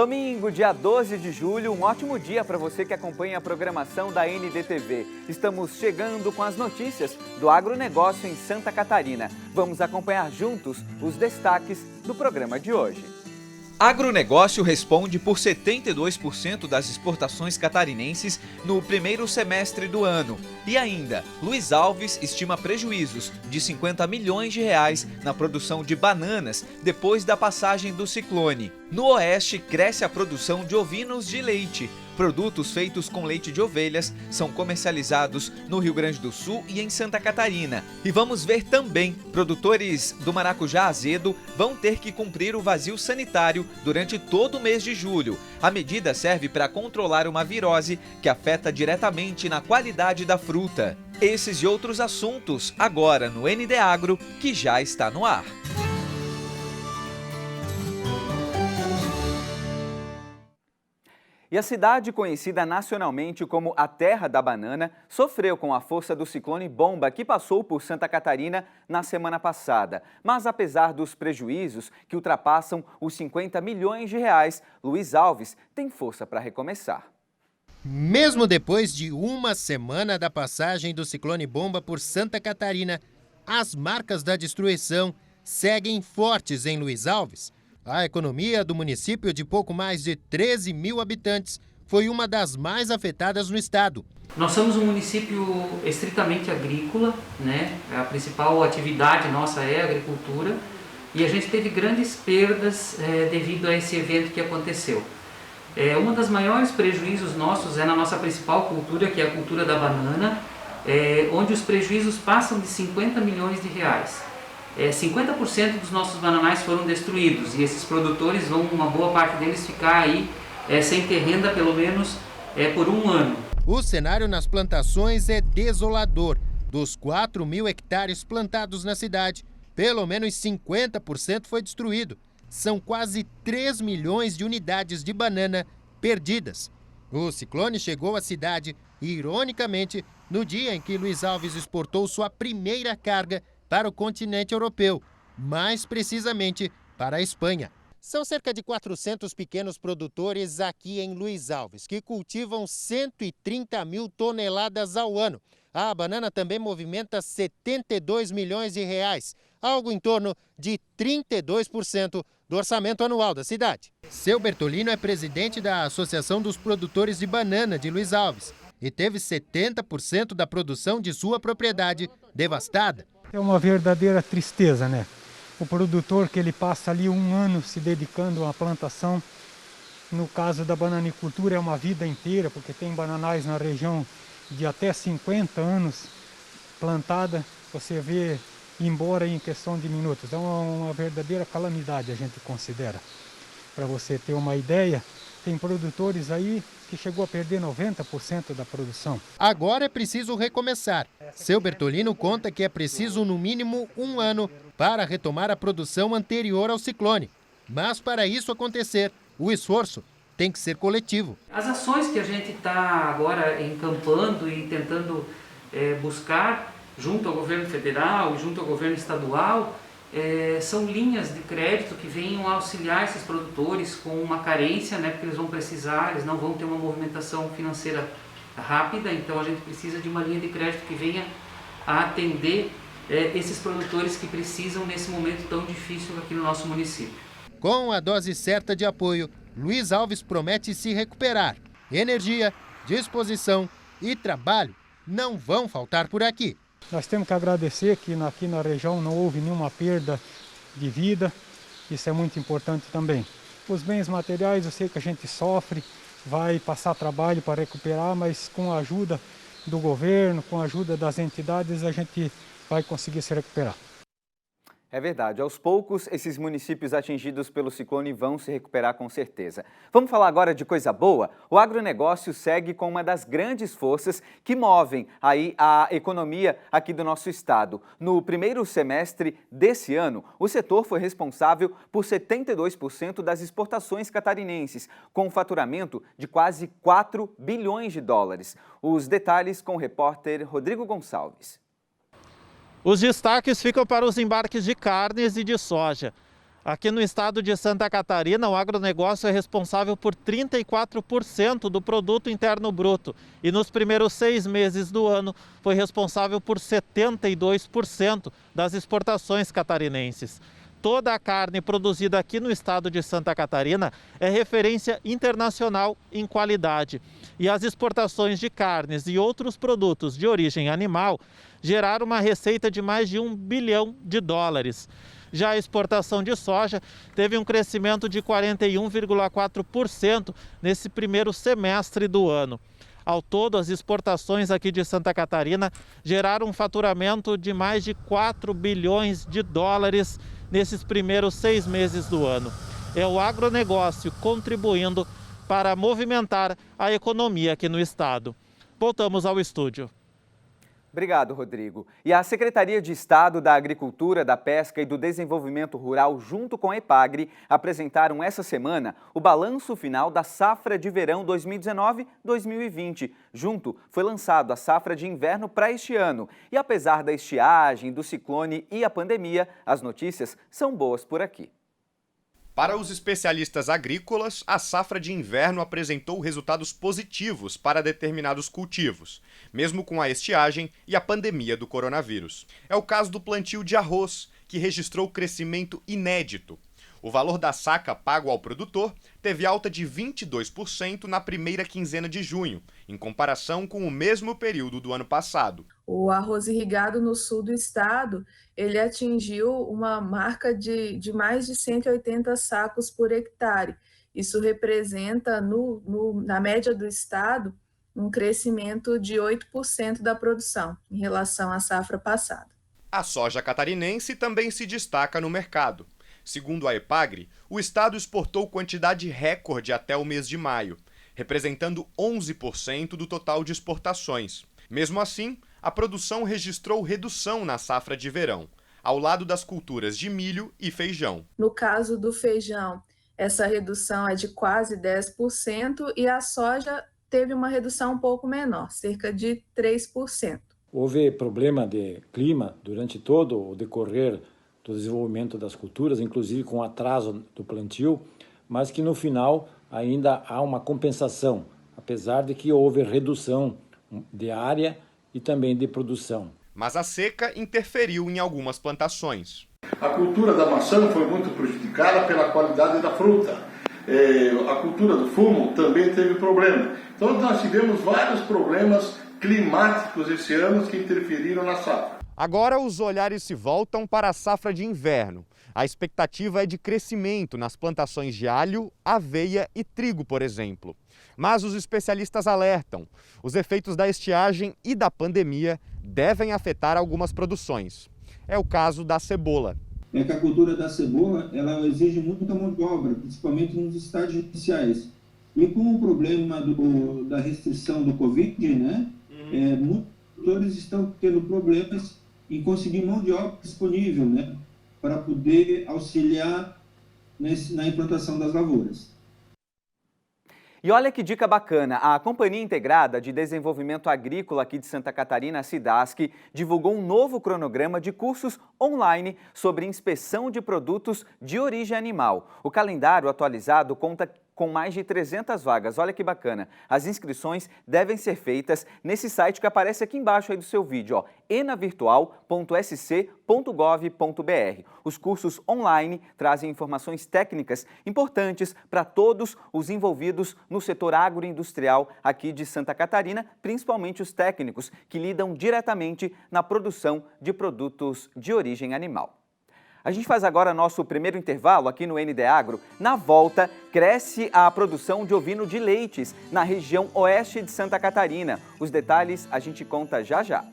Domingo, dia 12 de julho, um ótimo dia para você que acompanha a programação da NDTV. Estamos chegando com as notícias do agronegócio em Santa Catarina. Vamos acompanhar juntos os destaques do programa de hoje. Agronegócio responde por 72% das exportações catarinenses no primeiro semestre do ano. E ainda, Luiz Alves estima prejuízos de 50 milhões de reais na produção de bananas depois da passagem do ciclone. No Oeste, cresce a produção de ovinos de leite. Produtos feitos com leite de ovelhas são comercializados no Rio Grande do Sul e em Santa Catarina. E vamos ver também, produtores do maracujá azedo vão ter que cumprir o vazio sanitário durante todo o mês de julho. A medida serve para controlar uma virose que afeta diretamente na qualidade da fruta. Esses e outros assuntos agora no ND Agro, que já está no ar. E a cidade, conhecida nacionalmente como a Terra da Banana, sofreu com a força do ciclone Bomba que passou por Santa Catarina na semana passada. Mas apesar dos prejuízos que ultrapassam os 50 milhões de reais, Luiz Alves tem força para recomeçar. Mesmo depois de uma semana da passagem do ciclone Bomba por Santa Catarina, as marcas da destruição seguem fortes em Luiz Alves. A economia do município de pouco mais de 13 mil habitantes foi uma das mais afetadas no estado. Nós somos um município estritamente agrícola, né? A principal atividade nossa é a agricultura e a gente teve grandes perdas devido a esse evento que aconteceu. Um dos maiores prejuízos nossos é na nossa principal cultura, que é a cultura da banana, onde os prejuízos passam de 50 milhões de reais. 50% dos nossos bananais foram destruídos e esses produtores vão, uma boa parte deles, ficar aí sem ter renda pelo menos por um ano. O cenário nas plantações é desolador. Dos 4 mil hectares plantados na cidade, pelo menos 50% foi destruído. São quase 3 milhões de unidades de banana perdidas. O ciclone chegou à cidade, ironicamente, no dia em que Luiz Alves exportou sua primeira carga para o continente europeu, mais precisamente para a Espanha. São cerca de 400 pequenos produtores aqui em Luiz Alves, que cultivam 130 mil toneladas ao ano. A banana também movimenta 72 milhões de reais, algo em torno de 32% do orçamento anual da cidade. Seu Bertolino é presidente da Associação dos Produtores de Banana de Luiz Alves e teve 70% da produção de sua propriedade devastada. É uma verdadeira tristeza, né? O produtor que ele passa ali um ano se dedicando à plantação, no caso da bananicultura é uma vida inteira, porque tem bananais na região de até 50 anos plantada, você vê embora em questão de minutos. É uma verdadeira calamidade, a gente considera. Para você ter uma ideia, tem produtores aí que chegou a perder 90% da produção. Agora é preciso recomeçar. Seu Bertolino conta que é preciso no mínimo um ano para retomar a produção anterior ao ciclone. Mas para isso acontecer, o esforço tem que ser coletivo. As ações que a gente está agora encampando e tentando buscar junto ao governo federal, junto ao governo estadual, são linhas de crédito que venham a auxiliar esses produtores com uma carência, né, porque eles vão precisar, eles não vão ter uma movimentação financeira rápida, então a gente precisa de uma linha de crédito que venha a atender esses produtores que precisam nesse momento tão difícil aqui no nosso município. Com a dose certa de apoio, Luiz Alves promete se recuperar. Energia, disposição e trabalho não vão faltar por aqui. Nós temos que agradecer que aqui na região não houve nenhuma perda de vida, isso é muito importante também. Os bens materiais, eu sei que a gente sofre, vai passar trabalho para recuperar, mas com a ajuda do governo, com a ajuda das entidades, a gente vai conseguir se recuperar. É verdade, aos poucos esses municípios atingidos pelo ciclone vão se recuperar com certeza. Vamos falar agora de coisa boa? O agronegócio segue com uma das grandes forças que movem aí a economia aqui do nosso estado. No primeiro semestre desse ano, o setor foi responsável por 72% das exportações catarinenses, com um faturamento de quase 4 bilhões de dólares. Os detalhes com o repórter Rodrigo Gonçalves. Os destaques ficam para os embarques de carnes e de soja. Aqui no estado de Santa Catarina, o agronegócio é responsável por 34% do produto interno bruto e nos primeiros 6 meses do ano foi responsável por 72% das exportações catarinenses. Toda a carne produzida aqui no estado de Santa Catarina é referência internacional em qualidade. E as exportações de carnes e outros produtos de origem animal geraram uma receita de mais de US$ 1 bilhão. Já a exportação de soja teve um crescimento de 41,4% nesse primeiro semestre do ano. Ao todo, as exportações aqui de Santa Catarina geraram um faturamento de mais de US$ 4 bilhões nesses primeiros 6 meses do ano. É o agronegócio contribuindo para movimentar a economia aqui no estado. Voltamos ao estúdio. Obrigado, Rodrigo. E a Secretaria de Estado da Agricultura, da Pesca e do Desenvolvimento Rural, junto com a EPAGRE, apresentaram essa semana o balanço final da safra de verão 2019-2020. Junto, foi lançado a safra de inverno para este ano. E apesar da estiagem, do ciclone e a pandemia, as notícias são boas por aqui. Para os especialistas agrícolas, a safra de inverno apresentou resultados positivos para determinados cultivos, mesmo com a estiagem e a pandemia do coronavírus. É o caso do plantio de arroz, que registrou crescimento inédito. O valor da saca pago ao produtor teve alta de 22% na primeira quinzena de junho, em comparação com o mesmo período do ano passado. O arroz irrigado no sul do estado, ele atingiu uma marca de mais de 180 sacos por hectare. Isso representa, na média do estado, um crescimento de 8% da produção em relação à safra passada. A soja catarinense também se destaca no mercado. Segundo a EPAGRE, o estado exportou quantidade recorde até o mês de maio, representando 11% do total de exportações. Mesmo assim, a produção registrou redução na safra de verão, ao lado das culturas de milho e feijão. No caso do feijão, essa redução é de quase 10% e a soja teve uma redução um pouco menor, cerca de 3%. Houve problema de clima durante todo o decorrer do desenvolvimento das culturas, inclusive com atraso do plantio, mas que no final ainda há uma compensação, apesar de que houve redução de área e também de produção. Mas a seca interferiu em algumas plantações. A cultura da maçã foi muito prejudicada pela qualidade da fruta. A cultura do fumo também teve problema. Então nós tivemos vários problemas climáticos esse ano que interferiram na safra. Agora os olhares se voltam para a safra de inverno. A expectativa é de crescimento nas plantações de alho, aveia e trigo, por exemplo. Mas os especialistas alertam: os efeitos da estiagem e da pandemia devem afetar algumas produções. É o caso da cebola. É que a cultura da cebola ela exige muita mão de obra, principalmente nos estágios iniciais. E com o problema da restrição do Covid, muitos produtores estão tendo problemas em conseguir mão de obra disponível, para poder auxiliar na implantação das lavouras. E olha que dica bacana, a Companhia Integrada de Desenvolvimento Agrícola aqui de Santa Catarina, a SIDASC, divulgou um novo cronograma de cursos online sobre inspeção de produtos de origem animal. O calendário atualizado conta com mais de 300 vagas. Olha que bacana. As inscrições devem ser feitas nesse site que aparece aqui embaixo aí do seu vídeo, enavirtual.sc.gov.br. Os cursos online trazem informações técnicas importantes para todos os envolvidos no setor agroindustrial aqui de Santa Catarina, principalmente os técnicos que lidam diretamente na produção de produtos de origem animal. A gente faz agora nosso primeiro intervalo aqui no ND Agro. Na volta, cresce a produção de ovino de leites na região oeste de Santa Catarina. Os detalhes a gente conta já já.